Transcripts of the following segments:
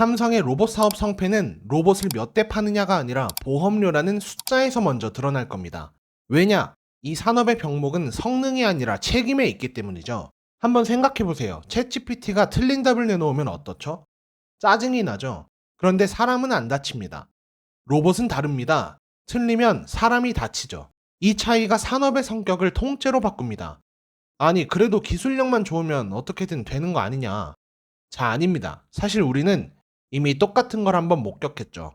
삼성의 로봇 사업 성패는 로봇을 몇 대 파느냐가 아니라 보험료라는 숫자에서 먼저 드러날 겁니다. 왜냐? 이 산업의 병목은 성능이 아니라 책임에 있기 때문이죠. 한번 생각해보세요. 챗GPT가 틀린 답을 내놓으면 어떻죠? 짜증이 나죠? 그런데 사람은 안 다칩니다. 로봇은 다릅니다. 틀리면 사람이 다치죠. 이 차이가 산업의 성격을 통째로 바꿉니다. 아니, 그래도 기술력만 좋으면 어떻게든 되는 거 아니냐? 자, 아닙니다. 사실 우리는 이미 똑같은 걸 한번 목격했죠.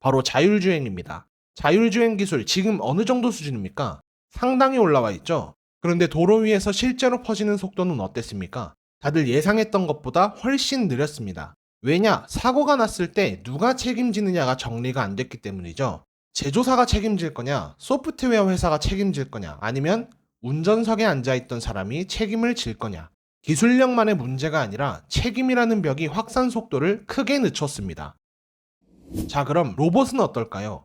바로 자율주행입니다. 자율주행 기술 지금 어느 정도 수준입니까? 상당히 올라와 있죠. 그런데 도로 위에서 실제로 퍼지는 속도는 어땠습니까? 다들 예상했던 것보다 훨씬 느렸습니다. 왜냐? 사고가 났을 때 누가 책임지느냐가 정리가 안 됐기 때문이죠. 제조사가 책임질 거냐? 소프트웨어 회사가 책임질 거냐? 아니면 운전석에 앉아있던 사람이 책임을 질 거냐? 기술력만의 문제가 아니라 책임이라는 벽이 확산 속도를 크게 늦췄습니다. 자, 그럼 로봇은 어떨까요?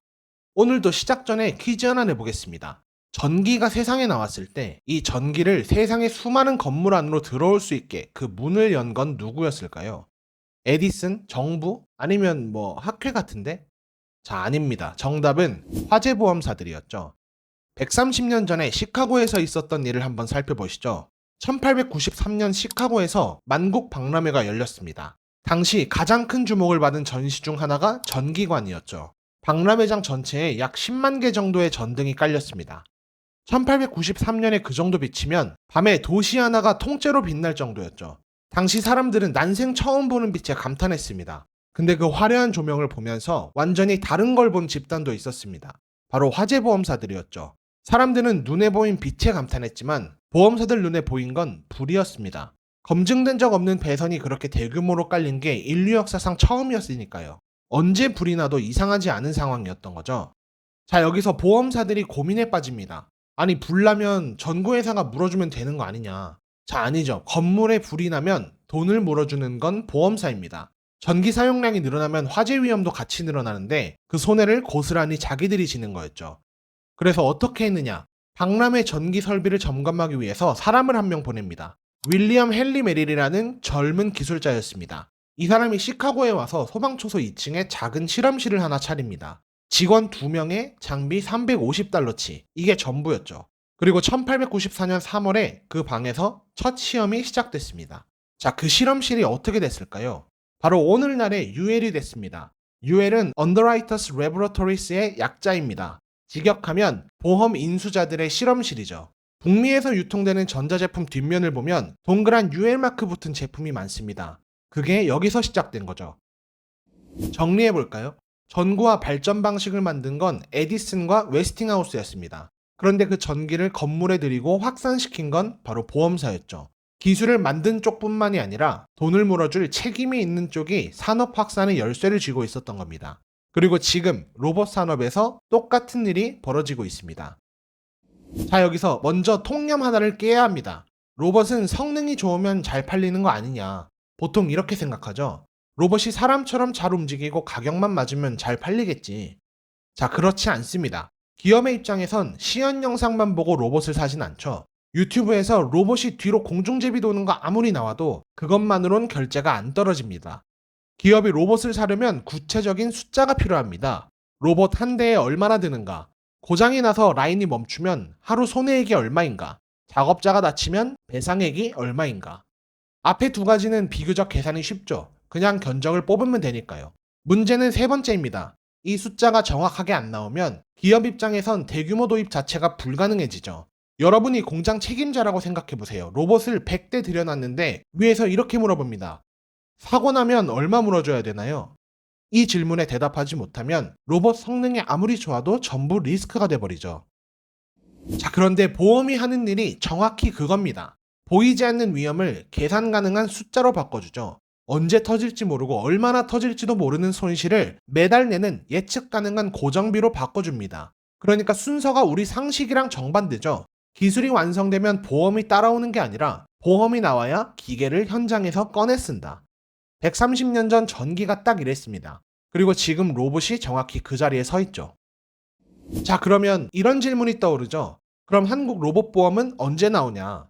오늘도 시작 전에 퀴즈 하나 내보겠습니다. 전기가 세상에 나왔을 때 이 전기를 세상의 수많은 건물 안으로 들어올 수 있게 그 문을 연 건 누구였을까요? 에디슨? 정부? 아니면 뭐 학회 같은데? 자, 아닙니다. 정답은 화재보험사들이었죠. 130년 전에 시카고에서 있었던 일을 한번 살펴보시죠. 1893년 시카고에서 만국 박람회가 열렸습니다. 당시 가장 큰 주목을 받은 전시 중 하나가 전기관이었죠. 박람회장 전체에 약 10만 개 정도의 전등이 깔렸습니다. 1893년에 그 정도 비치면 밤에 도시 하나가 통째로 빛날 정도였죠. 당시 사람들은 난생 처음 보는 빛에 감탄했습니다. 근데 그 화려한 조명을 보면서 완전히 다른 걸 본 집단도 있었습니다. 바로 화재보험사들이었죠. 사람들은 눈에 보인 빛에 감탄했지만 보험사들 눈에 보인 건 불이었습니다. 검증된 적 없는 배선이 그렇게 대규모로 깔린 게 인류 역사상 처음이었으니까요. 언제 불이 나도 이상하지 않은 상황이었던 거죠. 자, 여기서 보험사들이 고민에 빠집니다. 아니, 불 나면 전구회사가 물어주면 되는 거 아니냐. 자, 아니죠. 건물에 불이 나면 돈을 물어주는 건 보험사입니다. 전기 사용량이 늘어나면 화재 위험도 같이 늘어나는데 그 손해를 고스란히 자기들이 지는 거였죠. 그래서 어떻게 했느냐? 박람회 전기 설비를 점검하기 위해서 사람을 한 명 보냅니다. 윌리엄 헨리 메릴이라는 젊은 기술자였습니다. 이 사람이 시카고에 와서 소방초소 2층에 작은 실험실을 하나 차립니다. 직원 2명에 장비 350달러치. 이게 전부였죠. 그리고 1894년 3월에 그 방에서 첫 시험이 시작됐습니다. 자, 그 실험실이 어떻게 됐을까요? 바로 오늘날의 UL이 됐습니다. UL은 Underwriters Laboratories의 약자입니다. 직역하면 보험 인수자들의 실험실이죠. 북미에서 유통되는 전자제품 뒷면을 보면 동그란 UL 마크 붙은 제품이 많습니다. 그게 여기서 시작된 거죠. 정리해볼까요? 전구와 발전 방식을 만든 건 에디슨과 웨스팅하우스였습니다. 그런데 그 전기를 건물에 들이고 확산시킨 건 바로 보험사였죠. 기술을 만든 쪽뿐만이 아니라 돈을 물어줄 책임이 있는 쪽이 산업 확산의 열쇠를 쥐고 있었던 겁니다. 그리고 지금 로봇 산업에서 똑같은 일이 벌어지고 있습니다. 자, 여기서 먼저 통념 하나를 깨야 합니다. 로봇은 성능이 좋으면 잘 팔리는 거 아니냐. 보통 이렇게 생각하죠. 로봇이 사람처럼 잘 움직이고 가격만 맞으면 잘 팔리겠지. 자, 그렇지 않습니다. 기업의 입장에선 시연 영상만 보고 로봇을 사진 않죠. 유튜브에서 로봇이 뒤로 공중제비 도는 거 아무리 나와도 그것만으론 결제가 안 떨어집니다. 기업이 로봇을 사려면 구체적인 숫자가 필요합니다. 로봇 한 대에 얼마나 드는가? 고장이 나서 라인이 멈추면 하루 손해액이 얼마인가? 작업자가 다치면 배상액이 얼마인가? 앞에 두 가지는 비교적 계산이 쉽죠. 그냥 견적을 뽑으면 되니까요. 문제는 세 번째입니다. 이 숫자가 정확하게 안 나오면 기업 입장에선 대규모 도입 자체가 불가능해지죠. 여러분이 공장 책임자라고 생각해보세요. 로봇을 100대 들여놨는데 위에서 이렇게 물어봅니다. 사고 나면 얼마 물어줘야 되나요? 이 질문에 대답하지 못하면 로봇 성능이 아무리 좋아도 전부 리스크가 돼버리죠. 자, 그런데 보험이 하는 일이 정확히 그겁니다. 보이지 않는 위험을 계산 가능한 숫자로 바꿔주죠. 언제 터질지 모르고 얼마나 터질지도 모르는 손실을 매달 내는 예측 가능한 고정비로 바꿔줍니다. 그러니까 순서가 우리 상식이랑 정반대죠. 기술이 완성되면 보험이 따라오는 게 아니라 보험이 나와야 기계를 현장에서 꺼내 쓴다. 130년 전 전기가 딱 이랬습니다. 그리고 지금 로봇이 정확히 그 자리에 서 있죠. 자, 그러면 이런 질문이 떠오르죠. 그럼 한국 로봇보험은 언제 나오냐?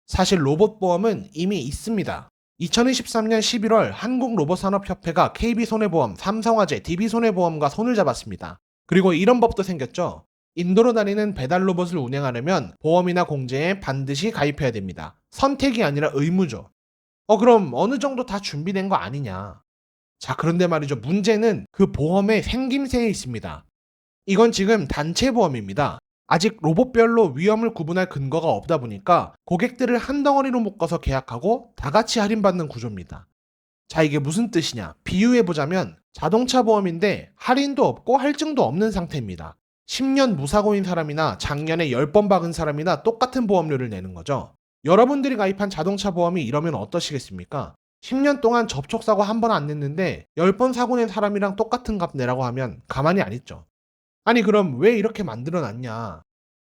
사실 로봇보험은 이미 있습니다. 2023년 11월 한국로봇산업협회가 KB손해보험, 삼성화재, DB손해보험과 손을 잡았습니다. 그리고 이런 법도 생겼죠. 인도로 다니는 배달 로봇을 운행하려면 보험이나 공제에 반드시 가입해야 됩니다. 선택이 아니라 의무죠. 그럼 어느 정도 다 준비된 거 아니냐? 자, 그런데 말이죠. 문제는 그 보험의 생김새에 있습니다. 이건 지금 단체 보험입니다. 아직 로봇별로 위험을 구분할 근거가 없다 보니까 고객들을 한 덩어리로 묶어서 계약하고 다 같이 할인받는 구조입니다. 자, 이게 무슨 뜻이냐? 비유해보자면 자동차 보험인데 할인도 없고 할증도 없는 상태입니다. 10년 무사고인 사람이나 작년에 10번 박은 사람이나 똑같은 보험료를 내는 거죠. 여러분들이 가입한 자동차 보험이 이러면 어떠시겠습니까? 10년 동안 접촉사고 한 번 안 냈는데 10번 사고 낸 사람이랑 똑같은 값 내라고 하면 가만히 안 있죠. 아니, 그럼 왜 이렇게 만들어 놨냐?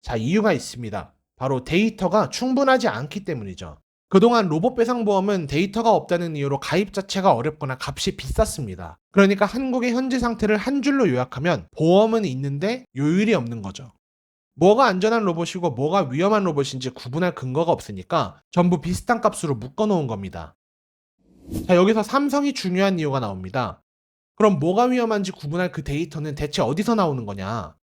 자, 이유가 있습니다. 바로 데이터가 충분하지 않기 때문이죠. 그동안 로봇 배상보험은 데이터가 없다는 이유로 가입 자체가 어렵거나 값이 비쌌습니다. 그러니까 한국의 현재 상태를 한 줄로 요약하면 보험은 있는데 요율이 없는 거죠. 뭐가 안전한 로봇이고 뭐가 위험한 로봇인지 구분할 근거가 없으니까 전부 비슷한 값으로 묶어놓은 겁니다. 자, 여기서 삼성이 중요한 이유가 나옵니다. 그럼 뭐가 위험한지 구분할 그 데이터는 대체 어디서 나오는 거냐?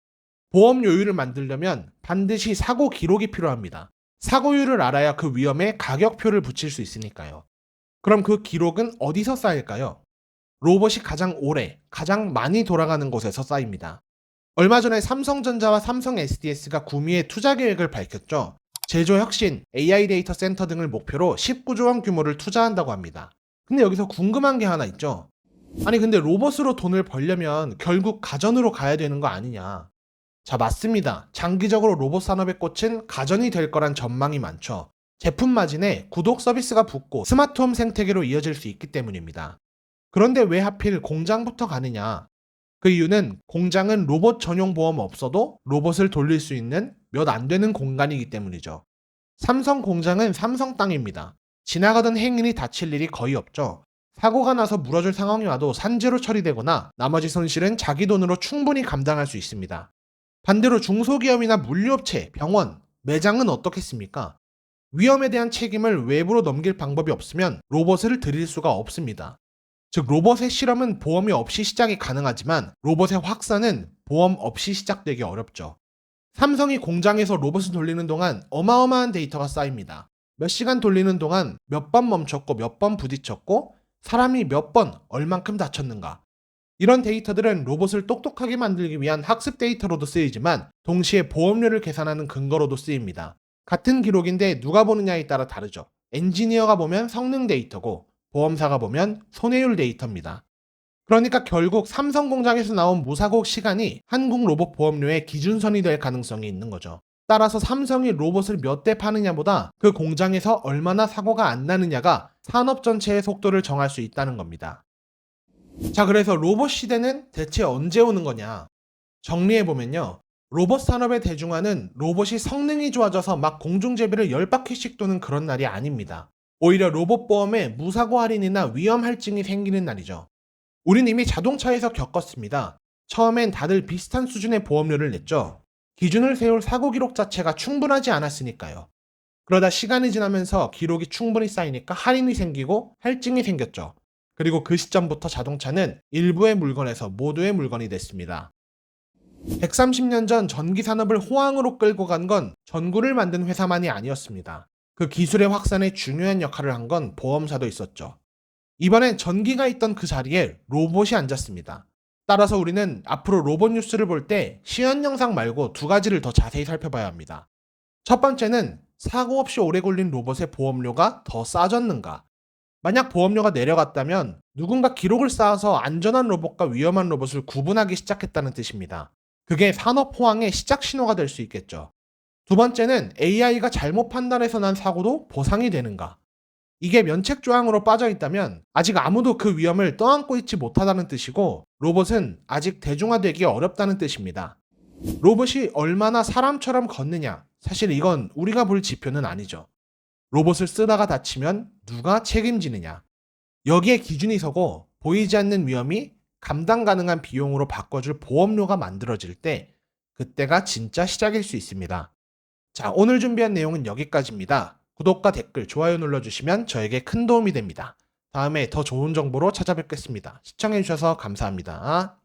보험 요율을 만들려면 반드시 사고 기록이 필요합니다. 사고율을 알아야 그 위험에 가격표를 붙일 수 있으니까요. 그럼 그 기록은 어디서 쌓일까요? 로봇이 가장 오래, 가장 많이 돌아가는 곳에서 쌓입니다. 얼마 전에 삼성전자와 삼성 SDS가 구미의 투자 계획을 밝혔죠. 제조 혁신, AI 데이터 센터 등을 목표로 19조 원 규모를 투자한다고 합니다. 근데 여기서 궁금한 게 하나 있죠. 아니, 근데 로봇으로 돈을 벌려면 결국 가전으로 가야 되는 거 아니냐? 자, 맞습니다. 장기적으로 로봇 산업의 꽃은 가전이 될 거란 전망이 많죠. 제품 마진에 구독 서비스가 붙고 스마트홈 생태계로 이어질 수 있기 때문입니다. 그런데 왜 하필 공장부터 가느냐? 그 이유는 공장은 로봇 전용 보험 없어도 로봇을 돌릴 수 있는 몇 안 되는 공간이기 때문이죠. 삼성 공장은 삼성 땅입니다. 지나가던 행인이 다칠 일이 거의 없죠. 사고가 나서 물어줄 상황이 와도 산재로 처리되거나 나머지 손실은 자기 돈으로 충분히 감당할 수 있습니다. 반대로 중소기업이나 물류업체, 병원, 매장은 어떻겠습니까? 위험에 대한 책임을 외부로 넘길 방법이 없으면 로봇을 들일 수가 없습니다. 즉, 로봇의 실험은 보험이 없이 시작이 가능하지만 로봇의 확산은 보험 없이 시작되기 어렵죠. 삼성이 공장에서 로봇을 돌리는 동안 어마어마한 데이터가 쌓입니다. 몇 시간 돌리는 동안 몇 번 멈췄고 몇 번 부딪혔고 사람이 몇 번 얼만큼 다쳤는가. 이런 데이터들은 로봇을 똑똑하게 만들기 위한 학습 데이터로도 쓰이지만 동시에 보험료를 계산하는 근거로도 쓰입니다. 같은 기록인데 누가 보느냐에 따라 다르죠. 엔지니어가 보면 성능 데이터고 보험사가 보면 손해율 데이터입니다. 그러니까 결국 삼성 공장에서 나온 무사고 시간이 한국 로봇 보험료의 기준선이 될 가능성이 있는 거죠. 따라서 삼성이 로봇을 몇 대 파느냐보다 그 공장에서 얼마나 사고가 안 나느냐가 산업 전체의 속도를 정할 수 있다는 겁니다. 자, 그래서 로봇 시대는 대체 언제 오는 거냐? 정리해보면요. 로봇 산업의 대중화는 로봇이 성능이 좋아져서 막 공중제비를 10바퀴씩 도는 그런 날이 아닙니다. 오히려 로봇 보험에 무사고 할인이나 위험 할증이 생기는 날이죠. 우린 이미 자동차에서 겪었습니다. 처음엔 다들 비슷한 수준의 보험료를 냈죠. 기준을 세울 사고 기록 자체가 충분하지 않았으니까요. 그러다 시간이 지나면서 기록이 충분히 쌓이니까 할인이 생기고 할증이 생겼죠. 그리고 그 시점부터 자동차는 일부의 물건에서 모두의 물건이 됐습니다. 130년 전 전기 산업을 호황으로 끌고 간 건 전구를 만든 회사만이 아니었습니다. 그 기술의 확산에 중요한 역할을 한 건 보험사도 있었죠. 이번엔 전기가 있던 그 자리에 로봇이 앉았습니다. 따라서 우리는 앞으로 로봇 뉴스를 볼 때 시연 영상 말고 두 가지를 더 자세히 살펴봐야 합니다. 첫 번째는 사고 없이 오래 걸린 로봇의 보험료가 더 싸졌는가? 만약 보험료가 내려갔다면 누군가 기록을 쌓아서 안전한 로봇과 위험한 로봇을 구분하기 시작했다는 뜻입니다. 그게 산업 호황의 시작 신호가 될 수 있겠죠. 두 번째는 AI가 잘못 판단해서 난 사고도 보상이 되는가? 이게 면책 조항으로 빠져 있다면 아직 아무도 그 위험을 떠안고 있지 못하다는 뜻이고 로봇은 아직 대중화되기 어렵다는 뜻입니다. 로봇이 얼마나 사람처럼 걷느냐, 사실 이건 우리가 볼 지표는 아니죠. 로봇을 쓰다가 다치면 누가 책임지느냐. 여기에 기준이 서고 보이지 않는 위험이 감당 가능한 비용으로 바꿔줄 보험료가 만들어질 때 그때가 진짜 시작일 수 있습니다. 자, 오늘 준비한 내용은 여기까지입니다. 구독과 댓글, 좋아요 눌러주시면 저에게 큰 도움이 됩니다. 다음에 더 좋은 정보로 찾아뵙겠습니다. 시청해주셔서 감사합니다.